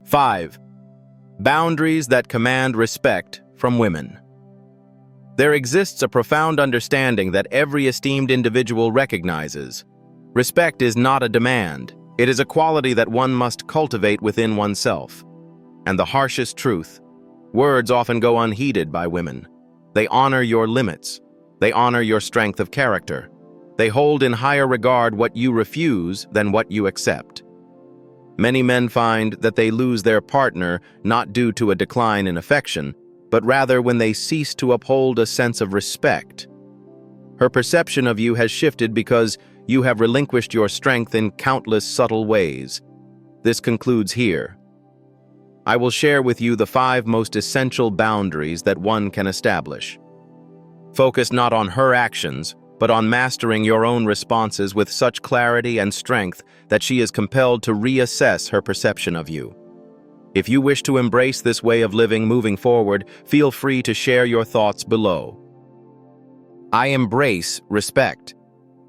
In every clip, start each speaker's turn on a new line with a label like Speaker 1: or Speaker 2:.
Speaker 1: 5. Boundaries that command respect from women. There exists a profound understanding that every esteemed individual recognizes. Respect is not a demand. It is a quality that one must cultivate within oneself. And the harshest truth, words often go unheeded by women. They honor your limits. They honor your strength of character. They hold in higher regard what you refuse than what you accept. Many men find that they lose their partner not due to a decline in affection, but rather when they cease to uphold a sense of respect. Her perception of you has shifted because you have relinquished your strength in countless subtle ways. This concludes here. I will share with you the 5 most essential boundaries that one can establish. Focus not on her actions, but on mastering your own responses with such clarity and strength that she is compelled to reassess her perception of you. If you wish to embrace this way of living moving forward, feel free to share your thoughts below. I embrace respect.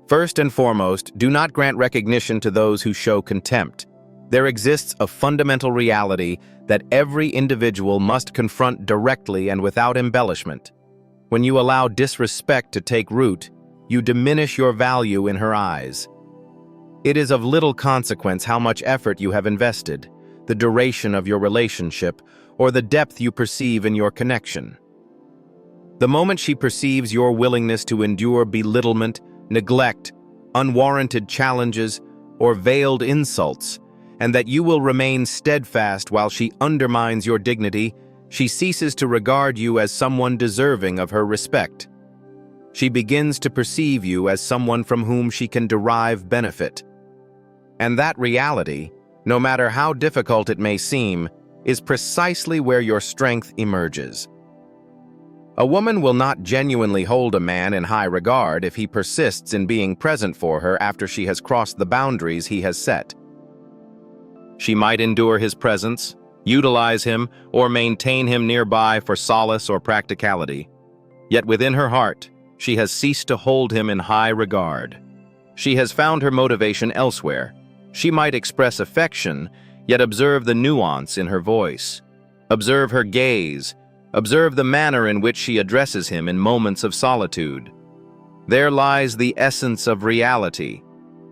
Speaker 1: First and foremost, do not grant recognition to those who show contempt. There exists a fundamental reality that every individual must confront directly and without embellishment. When you allow disrespect to take root, you diminish your value in her eyes. It is of little consequence how much effort you have invested, the duration of your relationship, or the depth you perceive in your connection. The moment she perceives your willingness to endure belittlement, neglect, unwarranted challenges, or veiled insults, and that you will remain steadfast while she undermines your dignity, she ceases to regard you as someone deserving of her respect. She begins to perceive you as someone from whom she can derive benefit. And that reality, no matter how difficult it may seem, is precisely where your strength emerges. A woman will not genuinely hold a man in high regard if he persists in being present for her after she has crossed the boundaries he has set. She might endure his presence, utilize him, or maintain him nearby for solace or practicality. Yet within her heart, she has ceased to hold him in high regard. She has found her motivation elsewhere. She might express affection, yet observe the nuance in her voice. Observe her gaze. Observe the manner in which she addresses him in moments of solitude. There lies the essence of reality.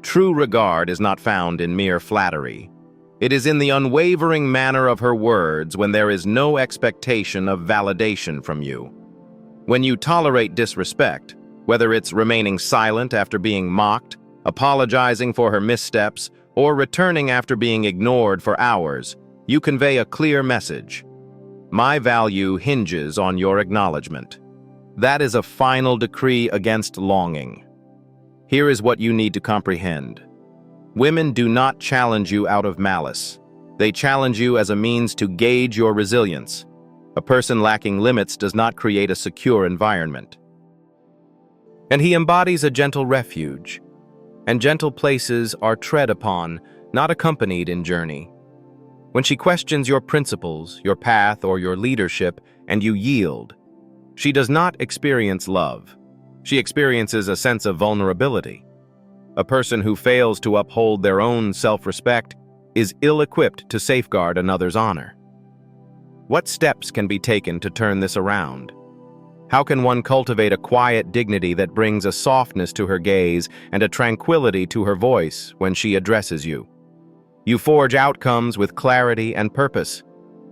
Speaker 1: True regard is not found in mere flattery. It is in the unwavering manner of her words when there is no expectation of validation from you. When you tolerate disrespect, whether it's remaining silent after being mocked, apologizing for her missteps, or returning after being ignored for hours, you convey a clear message. My value hinges on your acknowledgement. That is a final decree against longing. Here is what you need to comprehend. Women do not challenge you out of malice. They challenge you as a means to gauge your resilience. A person lacking limits does not create a secure environment. And he embodies a gentle refuge. And gentle places are tread upon, not accompanied in journey. When she questions your principles, your path, or your leadership, and you yield, she does not experience love. She experiences a sense of vulnerability. A person who fails to uphold their own self-respect is ill-equipped to safeguard another's honor. What steps can be taken to turn this around? How can one cultivate a quiet dignity that brings a softness to her gaze and a tranquility to her voice when she addresses you? You forge outcomes with clarity and purpose.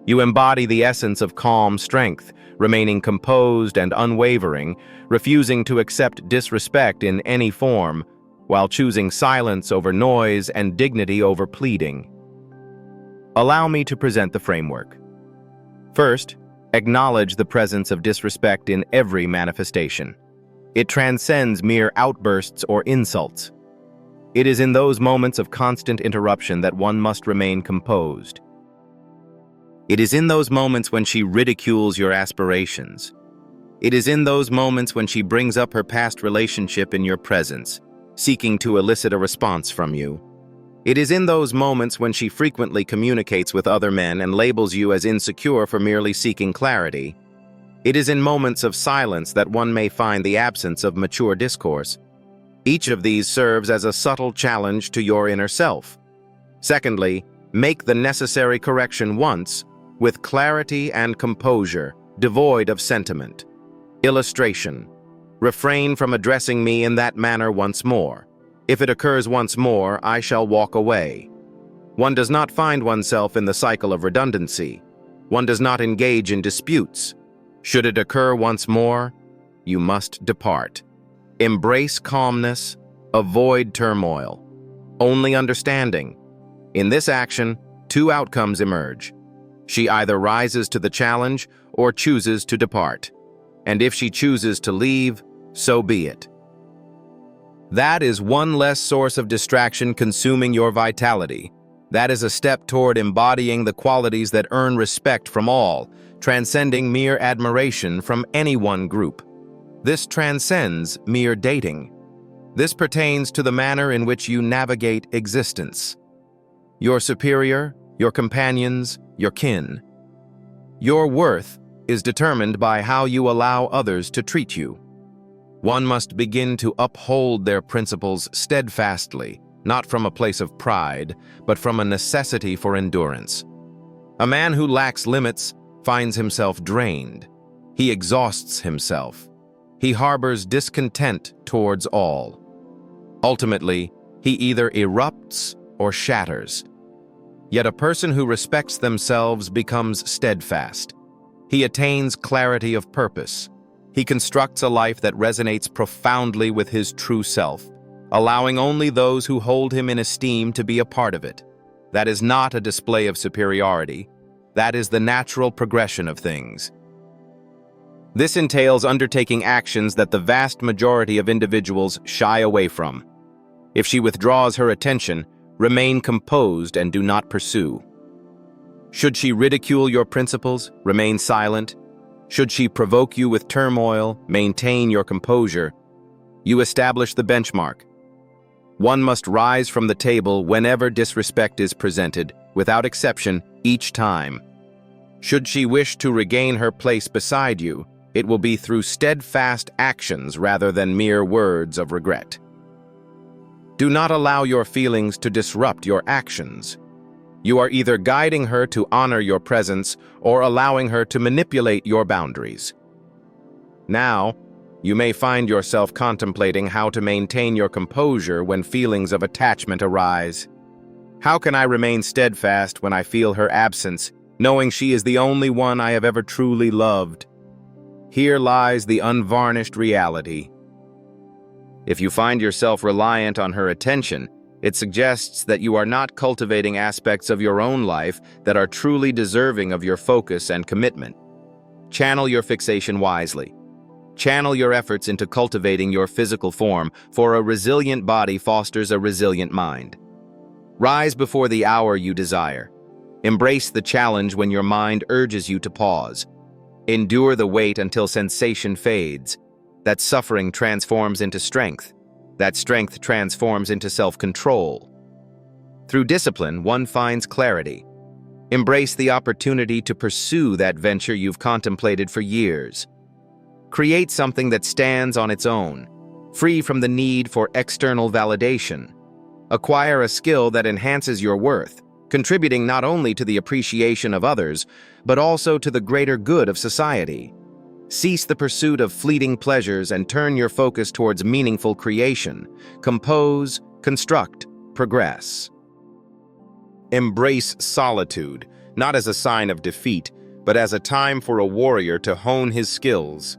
Speaker 1: You embody the essence of calm strength, remaining composed and unwavering, refusing to accept disrespect in any form, while choosing silence over noise and dignity over pleading. Allow me to present the framework. First, acknowledge the presence of disrespect in every manifestation. It transcends mere outbursts or insults. It is in those moments of constant interruption that one must remain composed. It is in those moments when she ridicules your aspirations. It is in those moments when she brings up her past relationship in your presence, seeking to elicit a response from you. It is in those moments when she frequently communicates with other men and labels you as insecure for merely seeking clarity. It is in moments of silence that one may find the absence of mature discourse. Each of these serves as a subtle challenge to your inner self. Secondly, Make the necessary correction once, with clarity and composure, devoid of sentiment. Illustration. Refrain from addressing me in that manner once more. If it occurs once more, I shall walk away. One does not find oneself in the cycle of redundancy. One does not engage in disputes. Should it occur once more, you must depart. Embrace calmness, avoid turmoil. Only understanding. In this action, two outcomes emerge. She either rises to the challenge or chooses to depart. And if she chooses to leave, so be it. That is one less source of distraction consuming your vitality. That is a step toward embodying the qualities that earn respect from all, transcending mere admiration from any one group. This transcends mere dating. This pertains to the manner in which you navigate existence. Your superior, your companions, your kin. Your worth is determined by how you allow others to treat you. One must begin to uphold their principles steadfastly, not from a place of pride, but from a necessity for endurance. A man who lacks limits finds himself drained. He exhausts himself. He harbors discontent towards all. Ultimately, he either erupts or shatters. Yet a person who respects themselves becomes steadfast. He attains clarity of purpose. He constructs a life that resonates profoundly with his true self, allowing only those who hold him in esteem to be a part of it. That is not a display of superiority. That is the natural progression of things. This entails undertaking actions that the vast majority of individuals shy away from. If she withdraws her attention, remain composed and do not pursue. Should she ridicule your principles, remain silent. Should she provoke you with turmoil, maintain your composure. You establish the benchmark. One must rise from the table whenever disrespect is presented, without exception, each time. Should she wish to regain her place beside you, it will be through steadfast actions rather than mere words of regret. Do not allow your feelings to disrupt your actions. You are either guiding her to honor your presence or allowing her to manipulate your boundaries. Now, you may find yourself contemplating how to maintain your composure when feelings of attachment arise. How can I remain steadfast when I feel her absence, knowing she is the only one I have ever truly loved? Here lies the unvarnished reality. If you find yourself reliant on her attention, it suggests that you are not cultivating aspects of your own life that are truly deserving of your focus and commitment. Channel your fixation wisely. Channel your efforts into cultivating your physical form, for a resilient body fosters a resilient mind. Rise before the hour you desire. Embrace the challenge when your mind urges you to pause. Endure the wait until sensation fades. That suffering transforms into strength. That strength transforms into self-control. Through discipline, one finds clarity. Embrace the opportunity to pursue that venture you've contemplated for years. Create something that stands on its own, free from the need for external validation. Acquire a skill that enhances your worth, contributing not only to the appreciation of others, but also to the greater good of society. Cease the pursuit of fleeting pleasures and turn your focus towards meaningful creation. Compose, construct, progress. Embrace solitude, not as a sign of defeat, but as a time for a warrior to hone his skills.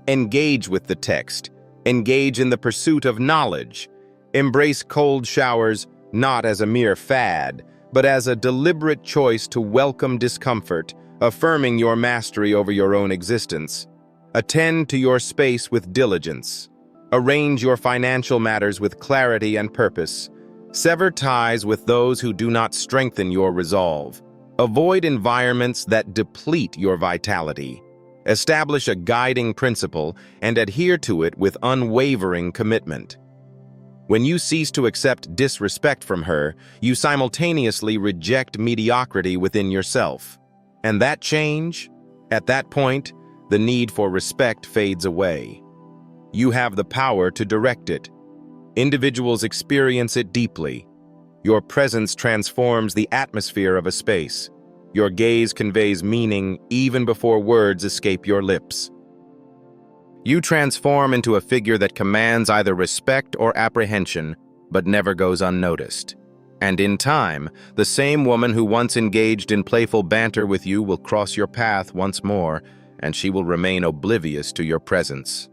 Speaker 1: Engage with the text. Engage in the pursuit of knowledge. Embrace cold showers not as a mere fad, but as a deliberate choice to welcome discomfort, affirming your mastery over your own existence. Attend to your space with diligence. Arrange your financial matters with clarity and purpose. Sever ties with those who do not strengthen your resolve. Avoid environments that deplete your vitality. Establish a guiding principle and adhere to it with unwavering commitment. When you cease to accept disrespect from her, you simultaneously reject mediocrity within yourself. And that change, at that point, the need for respect fades away. You have the power to direct it. Individuals experience it deeply. Your presence transforms the atmosphere of a space. Your gaze conveys meaning even before words escape your lips. You transform into a figure that commands either respect or apprehension, but never goes unnoticed. And in time, the same woman who once engaged in playful banter with you will cross your path once more, and she will remain oblivious to your presence.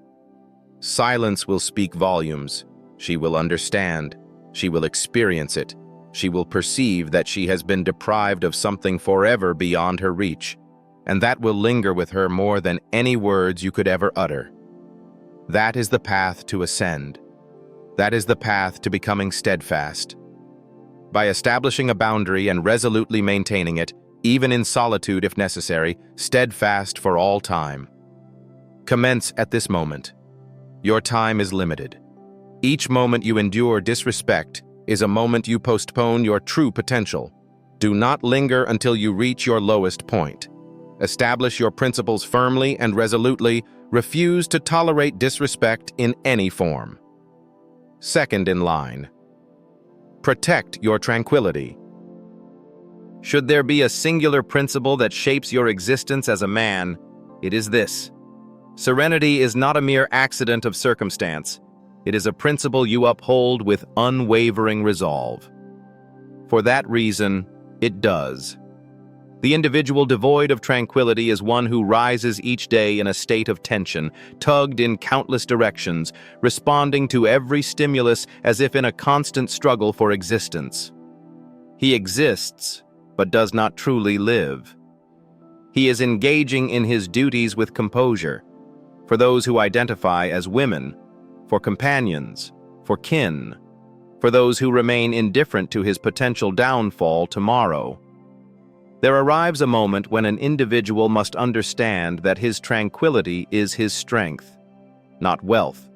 Speaker 1: Silence will speak volumes. She will understand. She will experience it. She will perceive that she has been deprived of something forever beyond her reach, and that will linger with her more than any words you could ever utter. That is the path to ascend. That is the path to becoming steadfast. By establishing a boundary and resolutely maintaining it, even in solitude if necessary, steadfast for all time. Commence at this moment. Your time is limited. Each moment you endure disrespect is a moment you postpone your true potential. Do not linger until you reach your lowest point. Establish your principles firmly and resolutely. Refuse to tolerate disrespect in any form. Second in line. Protect your tranquility. Should there be a singular principle that shapes your existence as a man, it is this. Serenity is not a mere accident of circumstance. It is a principle you uphold with unwavering resolve. For that reason, it does. The individual devoid of tranquility is one who rises each day in a state of tension, tugged in countless directions, responding to every stimulus as if in a constant struggle for existence. He exists, but does not truly live. He is engaging in his duties with composure, for those who identify as women, for companions, for kin, for those who remain indifferent to his potential downfall tomorrow. There arrives a moment when an individual must understand that his tranquility is his strength, not wealth,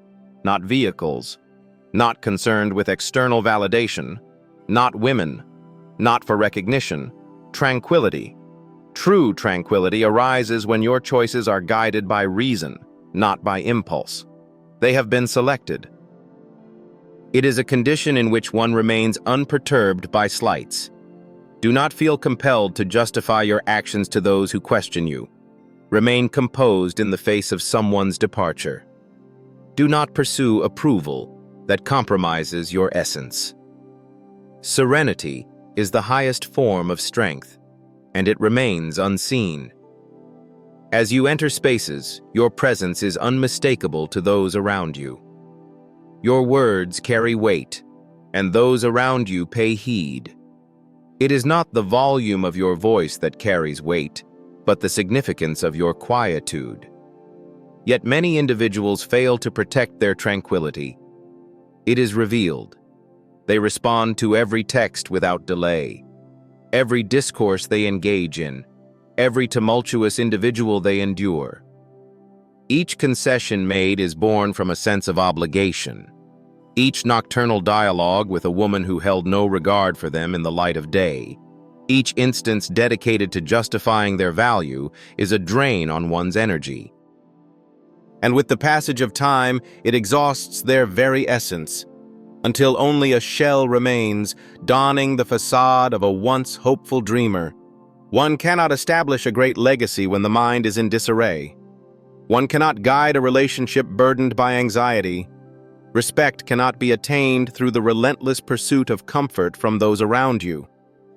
Speaker 1: not vehicles, not concerned with external validation, not women, not for recognition. Tranquility. True tranquility arises when your choices are guided by reason, not by impulse. They have been selected. It is a condition in which one remains unperturbed by slights. Do not feel compelled to justify your actions to those who question you. Remain composed in the face of someone's departure. Do not pursue approval that compromises your essence. Serenity is the highest form of strength, and it remains unseen. As you enter spaces, your presence is unmistakable to those around you. Your words carry weight, and those around you pay heed. It is not the volume of your voice that carries weight, but the significance of your quietude. Yet many individuals fail to protect their tranquility. It is revealed. They respond to every text without delay, every discourse they engage in, every tumultuous individual they endure. Each concession made is born from a sense of obligation. Each nocturnal dialogue with a woman who held no regard for them in the light of day, each instance dedicated to justifying their value, is a drain on one's energy. And with the passage of time, it exhausts their very essence, until only a shell remains, donning the facade of a once hopeful dreamer. One cannot establish a great legacy when the mind is in disarray. One cannot guide a relationship burdened by anxiety. Respect cannot be attained through the relentless pursuit of comfort from those around you,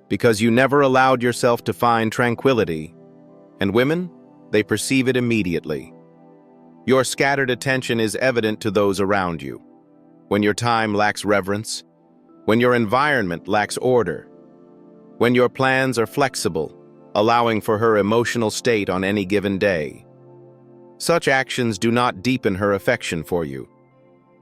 Speaker 1: because you never allowed yourself to find tranquility. And women, they perceive it immediately. Your scattered attention is evident to those around you. When your time lacks reverence, when your environment lacks order, when your plans are flexible, allowing for her emotional state on any given day. Such actions do not deepen her affection for you.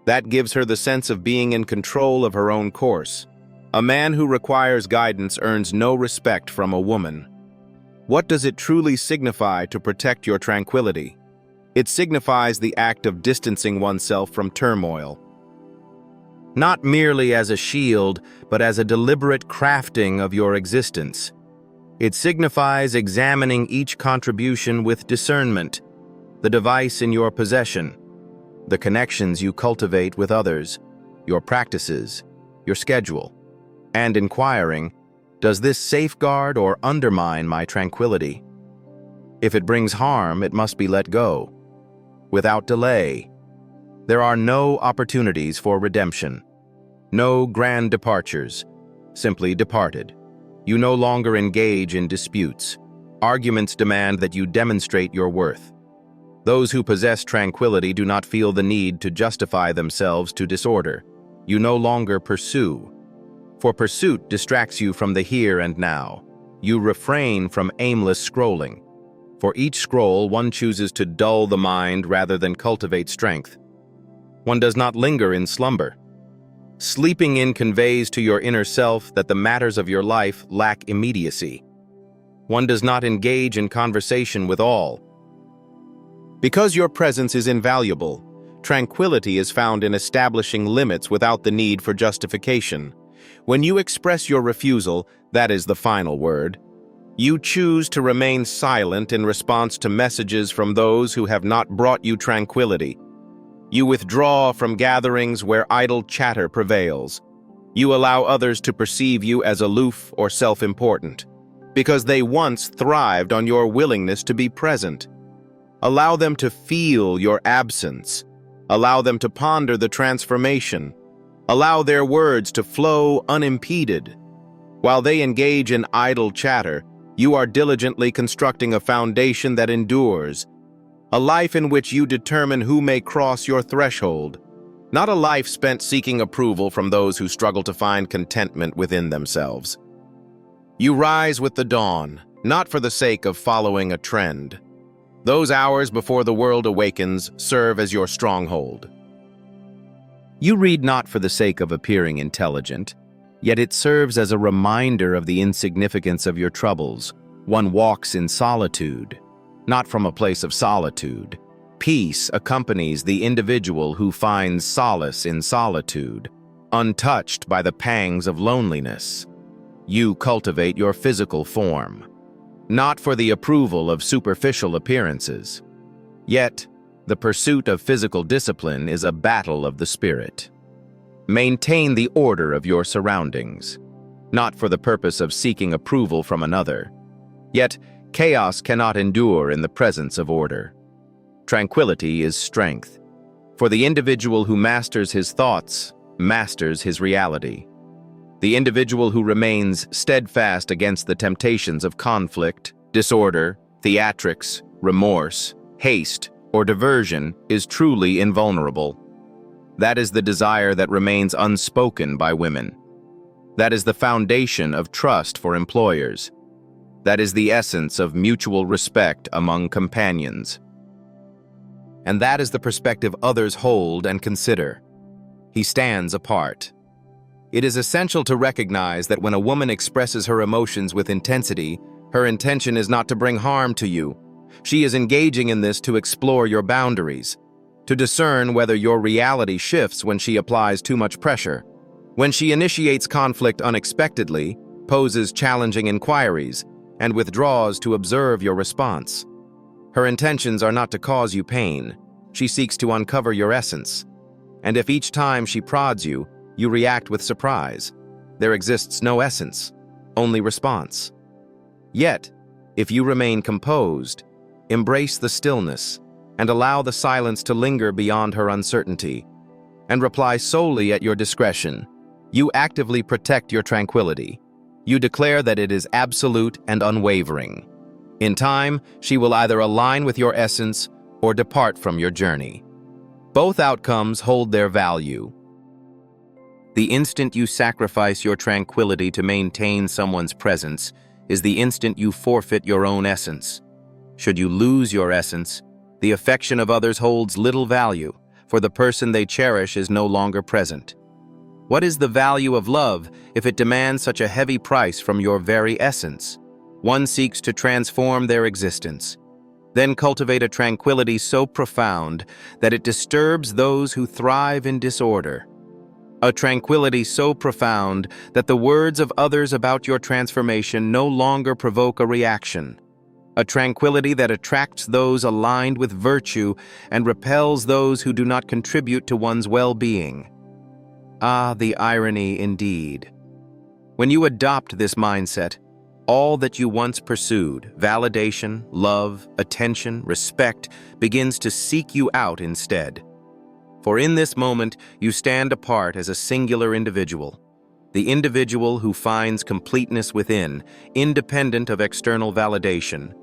Speaker 1: That gives her the sense of being in control of her own course. A man who requires guidance earns no respect from a woman. What does it truly signify to protect your tranquility? It signifies the act of distancing oneself from turmoil. Not merely as a shield, but as a deliberate crafting of your existence. It signifies examining each contribution with discernment, the device in your possession, the connections you cultivate with others, your practices, your schedule. and inquiring, does this safeguard or undermine my tranquility? If it brings harm, it must be let go, without delay. There are no opportunities for redemption, no grand departures, simply departed. You no longer engage in disputes. Arguments demand that you demonstrate your worth. Those who possess tranquility do not feel the need to justify themselves to disorder. You no longer pursue, for pursuit distracts you from the here and now. You refrain from aimless scrolling. For each scroll, one chooses to dull the mind rather than cultivate strength. One does not linger in slumber. Sleeping in conveys to your inner self that the matters of your life lack immediacy. One does not engage in conversation with all. Because your presence is invaluable, tranquility is found in establishing limits without the need for justification. When you express your refusal, that is the final word. You choose to remain silent in response to messages from those who have not brought you tranquility. You withdraw from gatherings where idle chatter prevails. You allow others to perceive you as aloof or self-important, because they once thrived on your willingness to be present. Allow them to feel your absence. Allow them to ponder the transformation. Allow their words to flow unimpeded. While they engage in idle chatter, you are diligently constructing a foundation that endures, a life in which you determine who may cross your threshold, not a life spent seeking approval from those who struggle to find contentment within themselves. You rise with the dawn, not for the sake of following a trend. Those hours before the world awakens serve as your stronghold. You read not for the sake of appearing intelligent, yet it serves as a reminder of the insignificance of your troubles. One walks in solitude, not from a place of solitude. Peace accompanies the individual who finds solace in solitude, untouched by the pangs of loneliness. You cultivate your physical form, not for the approval of superficial appearances. Yet, the pursuit of physical discipline is a battle of the spirit. Maintain the order of your surroundings, not for the purpose of seeking approval from another. Yet, chaos cannot endure in the presence of order. Tranquility is strength. For the individual who masters his thoughts, masters his reality. The individual who remains steadfast against the temptations of conflict, disorder, theatrics, remorse, haste, or diversion is truly invulnerable. That is the desire that remains unspoken by women. That is the foundation of trust for employers. That is the essence of mutual respect among companions. And that is the perspective others hold and consider. He stands apart. It is essential to recognize that when a woman expresses her emotions with intensity, her intention is not to bring harm to you. She is engaging in this to explore your boundaries, to discern whether your reality shifts when she applies too much pressure. When she initiates conflict unexpectedly, poses challenging inquiries, and withdraws to observe your response. Her intentions are not to cause you pain. She seeks to uncover your essence. And if each time she prods you, you react with surprise, there exists no essence, only response. Yet, if you remain composed, embrace the stillness, and allow the silence to linger beyond her uncertainty, and reply solely at your discretion, you actively protect your tranquility. You declare that it is absolute and unwavering. In time, she will either align with your essence or depart from your journey. Both outcomes hold their value. The instant you sacrifice your tranquility to maintain someone's presence is the instant you forfeit your own essence. Should you lose your essence, the affection of others holds little value, for the person they cherish is no longer present. What is the value of love if it demands such a heavy price from your very essence? One seeks to transform their existence, then cultivate a tranquility so profound that it disturbs those who thrive in disorder. A tranquility so profound that the words of others about your transformation no longer provoke a reaction. A tranquility that attracts those aligned with virtue and repels those who do not contribute to one's well-being. Ah, the irony indeed. When you adopt this mindset, all that you once pursued, validation, love, attention, respect, begins to seek you out instead. For in this moment, you stand apart as a singular individual, the individual who finds completeness within, independent of external validation.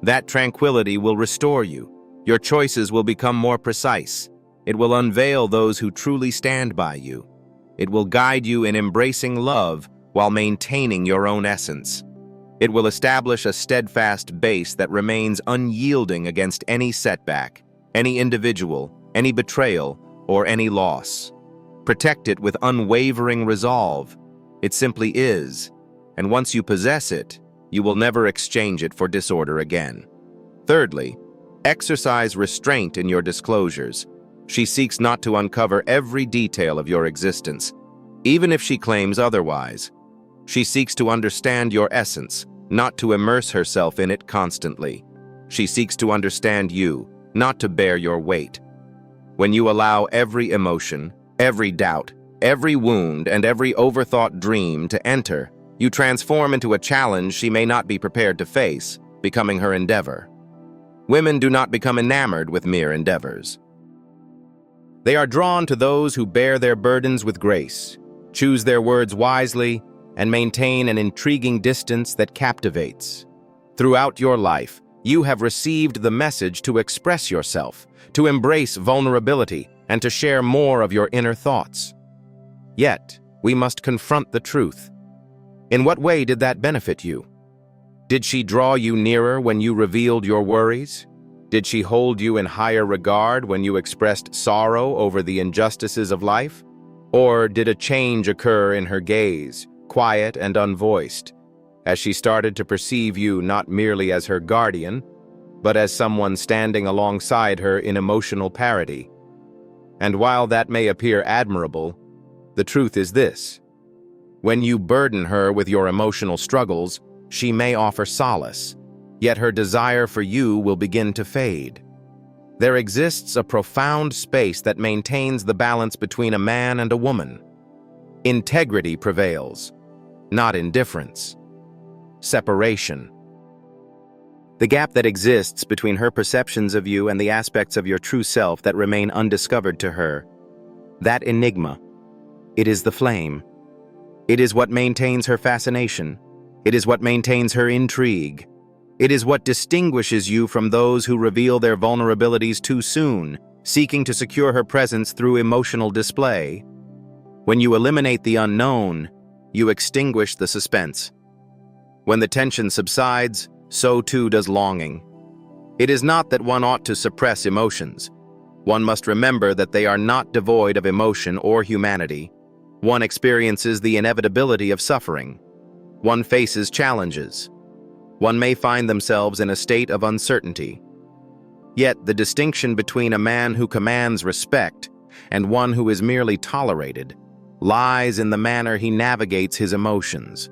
Speaker 1: That tranquility will restore you. Your choices will become more precise. It will unveil those who truly stand by you. It will guide you in embracing love while maintaining your own essence. It will establish a steadfast base that remains unyielding against any setback, any individual, any betrayal, or any loss. Protect it with unwavering resolve. It simply is, and once you possess it, you will never exchange it for disorder again. Thirdly, exercise restraint in your disclosures. She seeks not to uncover every detail of your existence, even if she claims otherwise. She seeks to understand your essence, not to immerse herself in it constantly. She seeks to understand you, not to bear your weight. When you allow every emotion, every doubt, every wound, and every overthought dream to enter, you transform into a challenge she may not be prepared to face, becoming her endeavor. Women do not become enamored with mere endeavors. They are drawn to those who bear their burdens with grace, choose their words wisely, and maintain an intriguing distance that captivates. Throughout your life, you have received the message to express yourself, to embrace vulnerability, and to share more of your inner thoughts. Yet, we must confront the truth. In what way did that benefit you? Did she draw you nearer when you revealed your worries? Did she hold you in higher regard when you expressed sorrow over the injustices of life? Or did a change occur in her gaze, quiet and unvoiced, as she started to perceive you not merely as her guardian, but as someone standing alongside her in emotional parity? And while that may appear admirable, the truth is this: when you burden her with your emotional struggles, she may offer solace, yet her desire for you will begin to fade. There exists a profound space that maintains the balance between a man and a woman. Integrity prevails, not indifference. Separation. The gap that exists between her perceptions of you and the aspects of your true self that remain undiscovered to her. That enigma. It is the flame. It is what maintains her fascination. It is what maintains her intrigue. It is what distinguishes you from those who reveal their vulnerabilities too soon, seeking to secure her presence through emotional display. When you eliminate the unknown, you extinguish the suspense. When the tension subsides, so too does longing. It is not that one ought to suppress emotions. One must remember that they are not devoid of emotion or humanity. One experiences the inevitability of suffering. One faces challenges. One may find themselves in a state of uncertainty. Yet the distinction between a man who commands respect and one who is merely tolerated lies in the manner he navigates his emotions.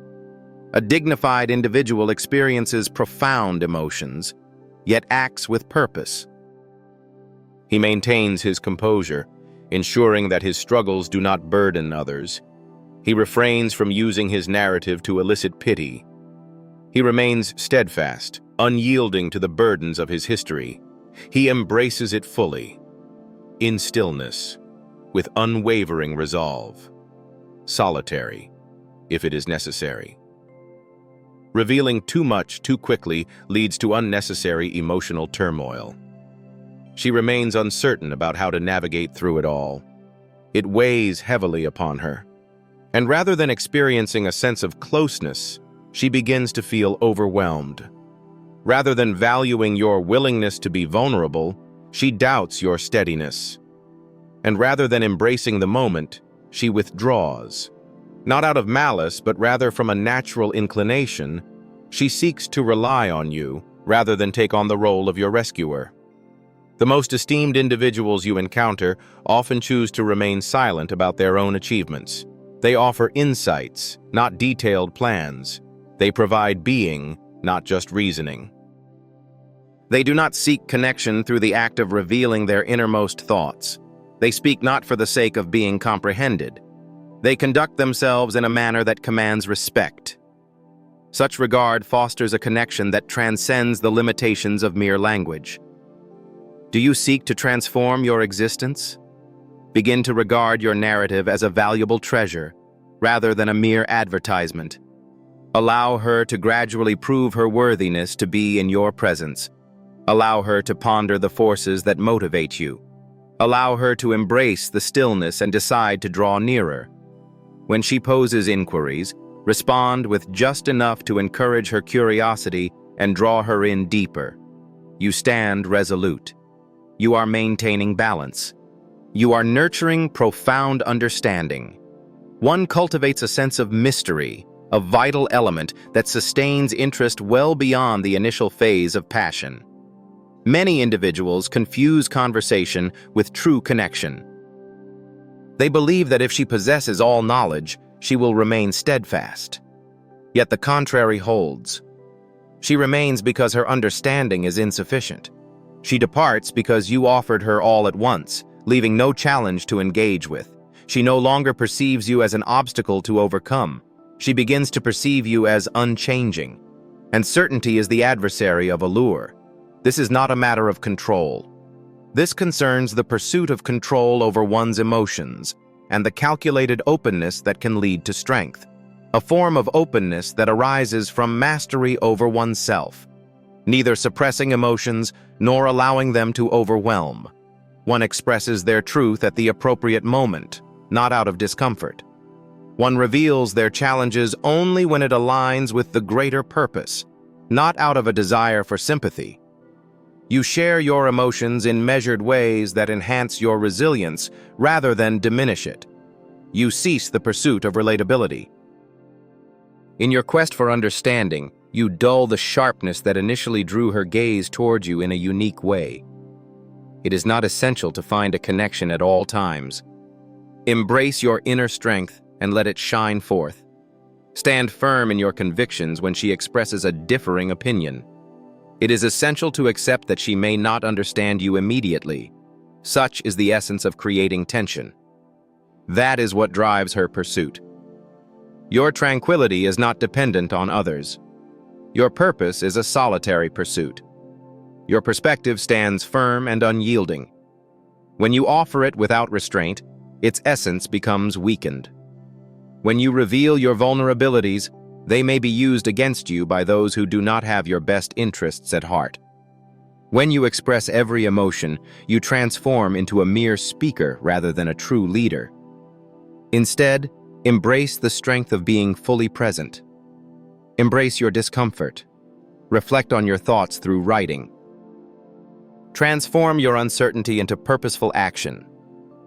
Speaker 1: A dignified individual experiences profound emotions, yet acts with purpose. He maintains his composure, ensuring that his struggles do not burden others. He refrains from using his narrative to elicit pity. He remains steadfast, unyielding to the burdens of his history. He embraces it fully, in stillness, with unwavering resolve. Solitary, if it is necessary. Revealing too much too quickly leads to unnecessary emotional turmoil. She remains uncertain about how to navigate through it all. It weighs heavily upon her. And rather than experiencing a sense of closeness, she begins to feel overwhelmed. Rather than valuing your willingness to be vulnerable, she doubts your steadiness. And rather than embracing the moment, she withdraws. Not out of malice, but rather from a natural inclination, she seeks to rely on you rather than take on the role of your rescuer. The most esteemed individuals you encounter often choose to remain silent about their own achievements. They offer insights, not detailed plans. They provide being, not just reasoning. They do not seek connection through the act of revealing their innermost thoughts. They speak not for the sake of being comprehended. They conduct themselves in a manner that commands respect. Such regard fosters a connection that transcends the limitations of mere language. Do you seek to transform your existence? Begin to regard your narrative as a valuable treasure, rather than a mere advertisement. Allow her to gradually prove her worthiness to be in your presence. Allow her to ponder the forces that motivate you. Allow her to embrace the stillness and decide to draw nearer. When she poses inquiries, respond with just enough to encourage her curiosity and draw her in deeper. You stand resolute. You are maintaining balance. You are nurturing profound understanding. One cultivates a sense of mystery, a vital element that sustains interest well beyond the initial phase of passion. Many individuals confuse conversation with true connection. They believe that if she possesses all knowledge, she will remain steadfast. Yet the contrary holds. She remains because her understanding is insufficient. She departs because you offered her all at once, leaving no challenge to engage with. She no longer perceives you as an obstacle to overcome. She begins to perceive you as unchanging. And certainty is the adversary of allure. This is not a matter of control. This concerns the pursuit of control over one's emotions and the calculated openness that can lead to strength, a form of openness that arises from mastery over oneself, neither suppressing emotions nor allowing them to overwhelm. One expresses their truth at the appropriate moment, not out of discomfort. One reveals their challenges only when it aligns with the greater purpose, not out of a desire for sympathy. You share your emotions in measured ways that enhance your resilience rather than diminish it. You cease the pursuit of relatability. In your quest for understanding, you dull the sharpness that initially drew her gaze toward you in a unique way. It is not essential to find a connection at all times. Embrace your inner strength and let it shine forth. Stand firm in your convictions when she expresses a differing opinion. It is essential to accept that she may not understand you immediately. Such is the essence of creating tension. That is what drives her pursuit. Your tranquility is not dependent on others. Your purpose is a solitary pursuit. Your perspective stands firm and unyielding. When you offer it without restraint, its essence becomes weakened. When you reveal your vulnerabilities, they may be used against you by those who do not have your best interests at heart. When you express every emotion, you transform into a mere speaker rather than a true leader. Instead, embrace the strength of being fully present. Embrace your discomfort. Reflect on your thoughts through writing. Transform your uncertainty into purposeful action.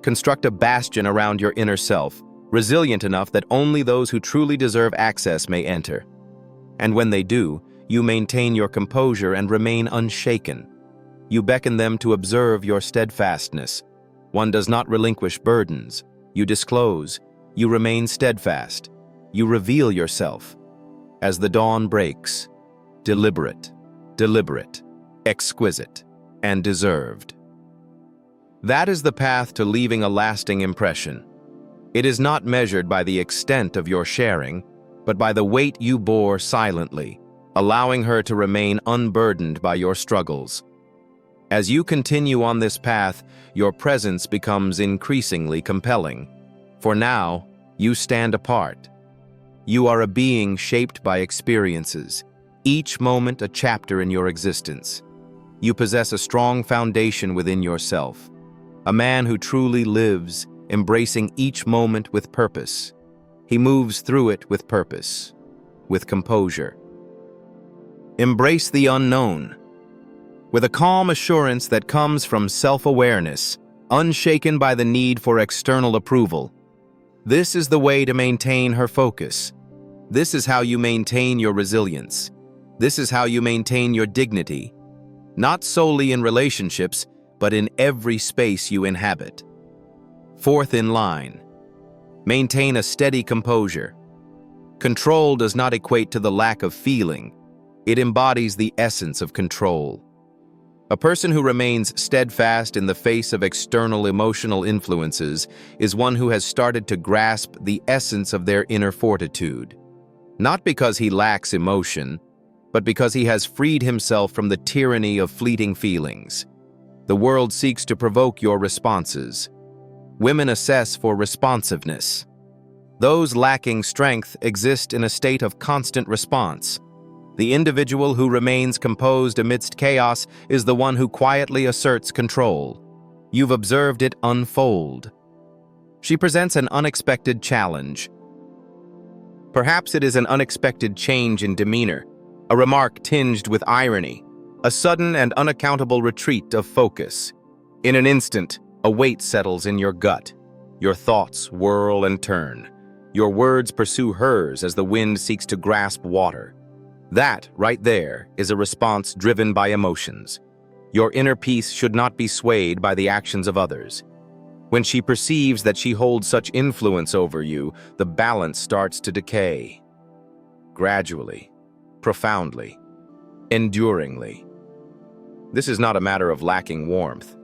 Speaker 1: Construct a bastion around your inner self, resilient enough that only those who truly deserve access may enter. And when they do, you maintain your composure and remain unshaken. You beckon them to observe your steadfastness. One does not relinquish burdens. You disclose. You remain steadfast. You reveal yourself. As the dawn breaks, deliberate, exquisite, and deserved. That is the path to leaving a lasting impression. It is not measured by the extent of your sharing, but by the weight you bore silently, allowing her to remain unburdened by your struggles. As you continue on this path, your presence becomes increasingly compelling. For now, you stand apart. You are a being shaped by experiences, each moment a chapter in your existence. You possess a strong foundation within yourself, a man who truly lives, embracing each moment with purpose. He moves through it with purpose, with composure. Embrace the unknown. With a calm assurance that comes from self-awareness, unshaken by the need for external approval. This is the way to maintain her focus. This is how you maintain your resilience. This is how you maintain your dignity, not solely in relationships, but in every space you inhabit. Fourth in line, maintain a steady composure. Control does not equate to the lack of feeling. It embodies the essence of control. A person who remains steadfast in the face of external emotional influences is one who has started to grasp the essence of their inner fortitude. Not because he lacks emotion, but because he has freed himself from the tyranny of fleeting feelings. The world seeks to provoke your responses. Women assess for responsiveness. Those lacking strength exist in a state of constant response. The individual who remains composed amidst chaos is the one who quietly asserts control. You've observed it unfold. She presents an unexpected challenge. Perhaps it is an unexpected change in demeanor, a remark tinged with irony, a sudden and unaccountable retreat of focus. In an instant, a weight settles in your gut. Your thoughts whirl and turn. Your words pursue hers as the wind seeks to grasp water. That, right there, is a response driven by emotions. Your inner peace should not be swayed by the actions of others. When she perceives that she holds such influence over you, the balance starts to decay. Gradually, profoundly, enduringly. This is not a matter of lacking warmth.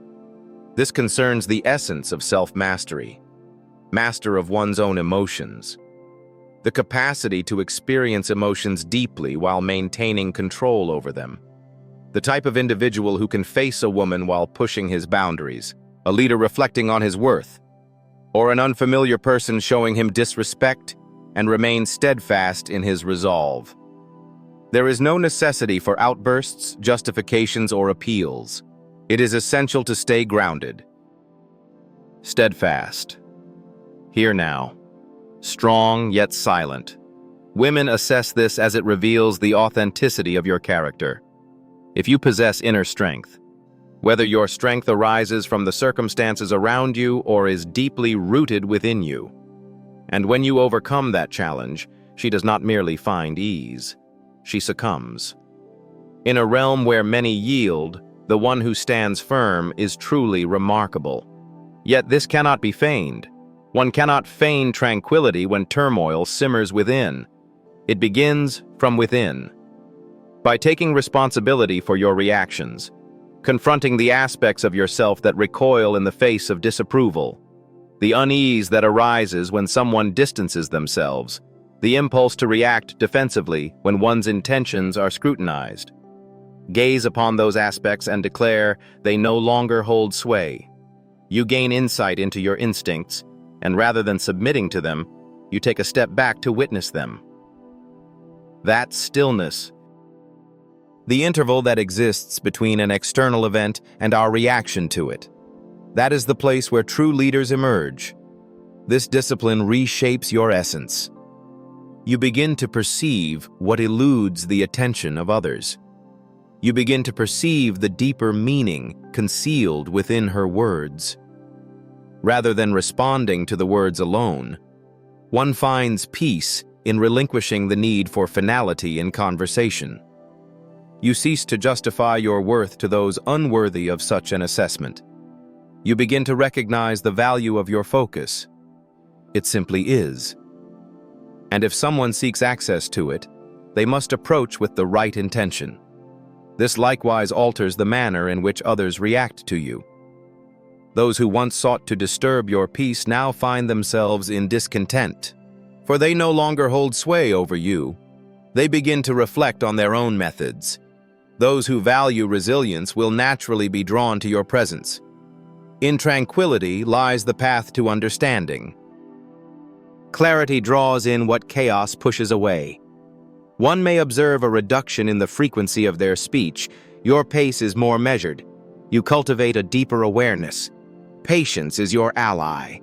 Speaker 1: This concerns the essence of self-mastery, master of one's own emotions. The capacity to experience emotions deeply while maintaining control over them. The type of individual who can face a woman while pushing his boundaries, a leader reflecting on his worth, or an unfamiliar person showing him disrespect and remain steadfast in his resolve. There is no necessity for outbursts, justifications, or appeals. It is essential to stay grounded. Steadfast. Here now. Strong yet silent. Women assess this as it reveals the authenticity of your character. If you possess inner strength, whether your strength arises from the circumstances around you or is deeply rooted within you, and when you overcome that challenge, she does not merely find ease, she succumbs. In a realm where many yield, the one who stands firm is truly remarkable. Yet this cannot be feigned. One cannot feign tranquility when turmoil simmers within. It begins from within. By taking responsibility for your reactions, confronting the aspects of yourself that recoil in the face of disapproval, the unease that arises when someone distances themselves, the impulse to react defensively when one's intentions are scrutinized. Gaze upon those aspects and declare they no longer hold sway. You gain insight into your instincts, and rather than submitting to them, you take a step back to witness them. That stillness, the interval that exists between an external event and our reaction to it, that is the place where true leaders emerge. This discipline reshapes your essence. You begin to perceive what eludes the attention of others. You begin to perceive the deeper meaning concealed within her words. Rather than responding to the words alone, one finds peace in relinquishing the need for finality in conversation. You cease to justify your worth to those unworthy of such an assessment. You begin to recognize the value of your focus. It simply is. And if someone seeks access to it, they must approach with the right intention. This likewise alters the manner in which others react to you. Those who once sought to disturb your peace now find themselves in discontent, for they no longer hold sway over you. They begin to reflect on their own methods. Those who value resilience will naturally be drawn to your presence. In tranquility lies the path to understanding. Clarity draws in what chaos pushes away. One may observe a reduction in the frequency of their speech. Your pace is more measured. You cultivate a deeper awareness. Patience is your ally.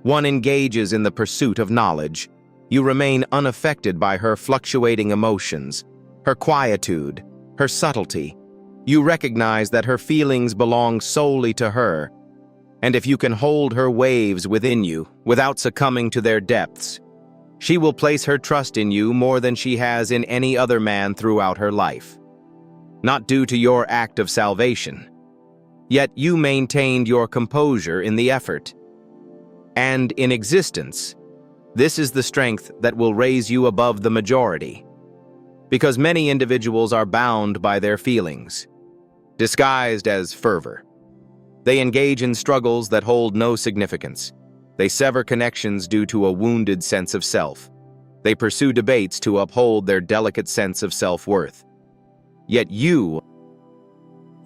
Speaker 1: One engages in the pursuit of knowledge. You remain unaffected by her fluctuating emotions, her quietude, her subtlety. You recognize that her feelings belong solely to her, and if you can hold her waves within you without succumbing to their depths, she will place her trust in you more than she has in any other man throughout her life. Not due to your act of salvation, yet you maintained your composure in the effort. And in existence, this is the strength that will raise you above the majority. Because many individuals are bound by their feelings, disguised as fervor. They engage in struggles that hold no significance. They sever connections due to a wounded sense of self. They pursue debates to uphold their delicate sense of self-worth. Yet you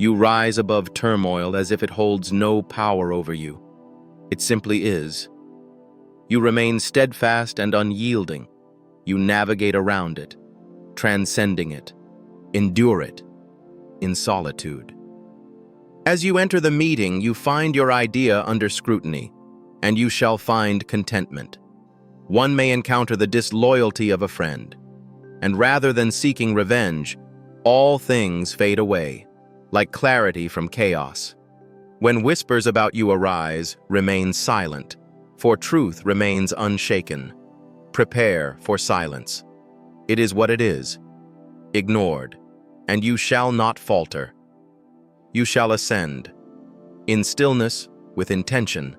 Speaker 1: rise above turmoil as if it holds no power over you. It simply is. You remain steadfast and unyielding. You navigate around it, transcending it, endure it, in solitude. As you enter the meeting, you find your idea under scrutiny, and you shall find contentment. One may encounter the disloyalty of a friend, and rather than seeking revenge, all things fade away, like clarity from chaos. When whispers about you arise, remain silent, for truth remains unshaken. Prepare for silence. It is what it is, ignored, and you shall not falter. You shall ascend, in stillness, with intention.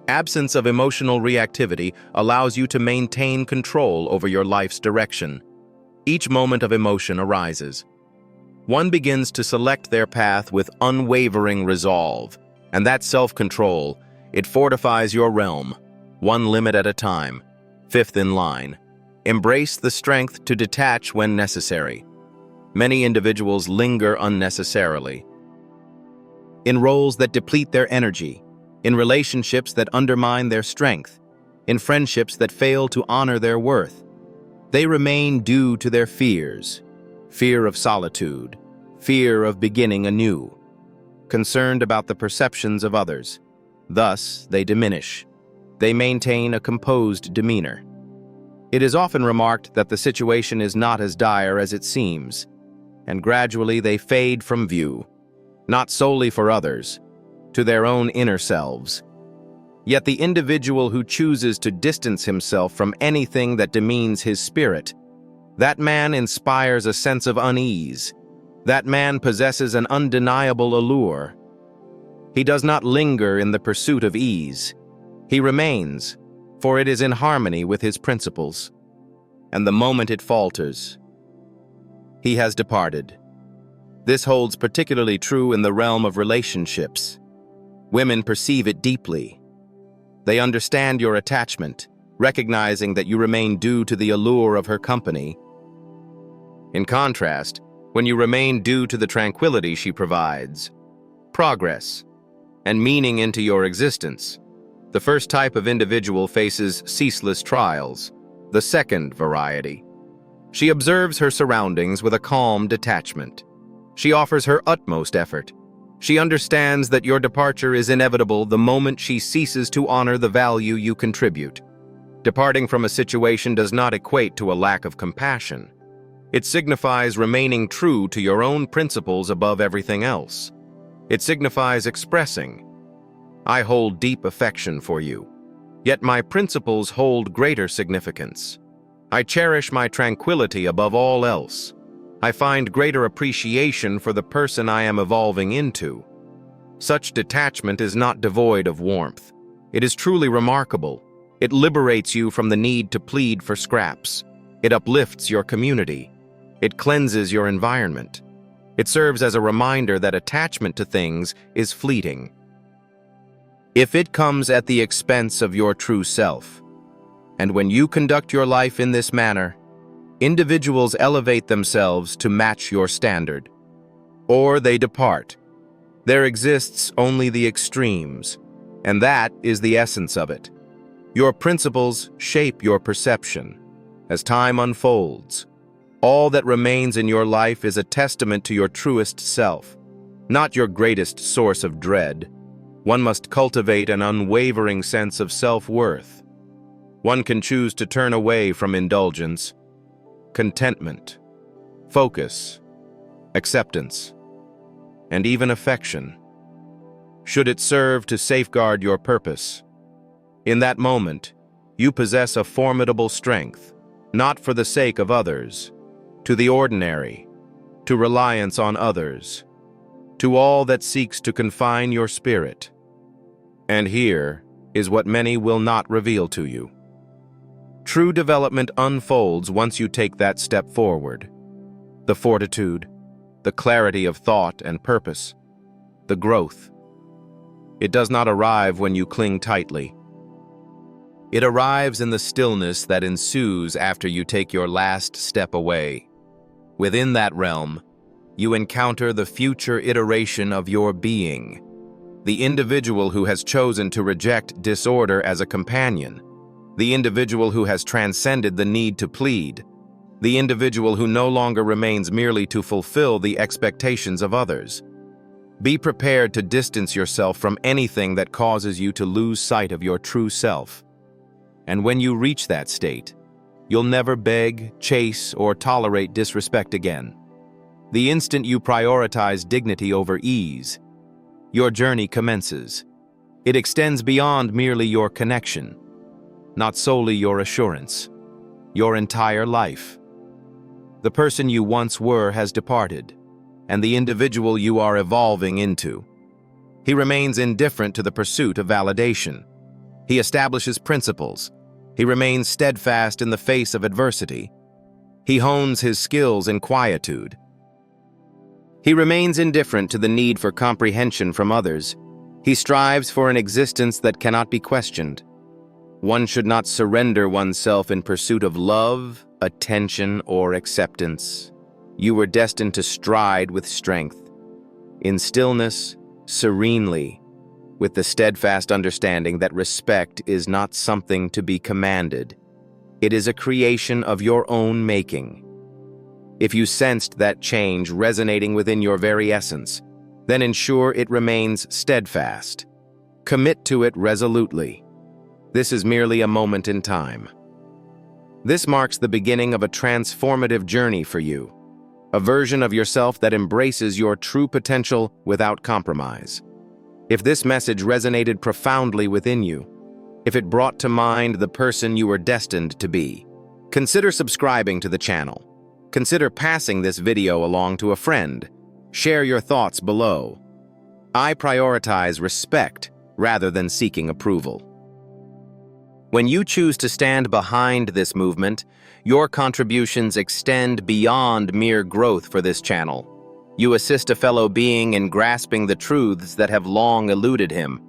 Speaker 1: Absence of emotional reactivity allows you to maintain control over your life's direction. Each moment of emotion arises. One begins to select their path with unwavering resolve, and that self-control, it fortifies your realm, one limit at a time, fifth in line. Embrace the strength to detach when necessary. Many individuals linger unnecessarily, in roles that deplete their energy, in relationships that undermine their strength, in friendships that fail to honor their worth. They remain due to their fears, fear of solitude, fear of beginning anew, concerned about the perceptions of others. Thus, they diminish. They maintain a composed demeanor. It is often remarked that the situation is not as dire as it seems, and gradually they fade from view, not solely for others, to their own inner selves. Yet the individual who chooses to distance himself from anything that demeans his spirit, that man inspires a sense of unease. That man possesses an undeniable allure. He does not linger in the pursuit of ease. He remains, for it is in harmony with his principles. And the moment it falters, he has departed. This holds particularly true in the realm of relationships. Women perceive it deeply. They understand your attachment, recognizing that you remain due to the allure of her company. In contrast, when you remain due to the tranquility she provides, progress, and meaning into your existence, the first type of individual faces ceaseless trials, the second variety. She observes her surroundings with a calm detachment. She offers her utmost effort. She understands that your departure is inevitable the moment she ceases to honor the value you contribute. Departing from a situation does not equate to a lack of compassion. It signifies remaining true to your own principles above everything else. It signifies expressing, I hold deep affection for you, yet my principles hold greater significance. I cherish my tranquility above all else. I find greater appreciation for the person I am evolving into. Such detachment is not devoid of warmth. It is truly remarkable. It liberates you from the need to plead for scraps. It uplifts your community. It cleanses your environment. It serves as a reminder that attachment to things is fleeting. If it comes at the expense of your true self, and when you conduct your life in this manner, individuals elevate themselves to match your standard, or they depart. There exists only the extremes, and that is the essence of it. Your principles shape your perception. As time unfolds, all that remains in your life is a testament to your truest self, not your greatest source of dread. One must cultivate an unwavering sense of self-worth. One can choose to turn away from indulgence, contentment, focus, acceptance, and even affection, should it serve to safeguard your purpose. In that moment, you possess a formidable strength, not for the sake of others, to the ordinary, to reliance on others, to all that seeks to confine your spirit. And here is what many will not reveal to you. True development unfolds once you take that step forward. The fortitude, the clarity of thought and purpose, the growth. It does not arrive when you cling tightly. It arrives in the stillness that ensues after you take your last step away. Within that realm, you encounter the future iteration of your being, the individual who has chosen to reject disorder as a companion, the individual who has transcended the need to plead, the individual who no longer remains merely to fulfill the expectations of others. Be prepared to distance yourself from anything that causes you to lose sight of your true self. And when you reach that state, you'll never beg, chase, or tolerate disrespect again. The instant you prioritize dignity over ease, your journey commences. It extends beyond merely your connection, not solely your assurance, your entire life. The person you once were has departed, and the individual you are evolving into. He remains indifferent to the pursuit of validation. He establishes principles. He remains steadfast in the face of adversity. He hones his skills in quietude. He remains indifferent to the need for comprehension from others. He strives for an existence that cannot be questioned. One should not surrender oneself in pursuit of love, attention, or acceptance. You were destined to stride with strength, in stillness, serenely, with the steadfast understanding that respect is not something to be commanded. It is a creation of your own making. If you sensed that change resonating within your very essence, then ensure it remains steadfast. Commit to it resolutely. This is merely a moment in time. This marks the beginning of a transformative journey for you, a version of yourself that embraces your true potential without compromise. If this message resonated profoundly within you, if it brought to mind the person you were destined to be, consider subscribing to the channel. Consider passing this video along to a friend. Share your thoughts below. I prioritize respect rather than seeking approval. When you choose to stand behind this movement, your contributions extend beyond mere growth for this channel. You assist a fellow being in grasping the truths that have long eluded him.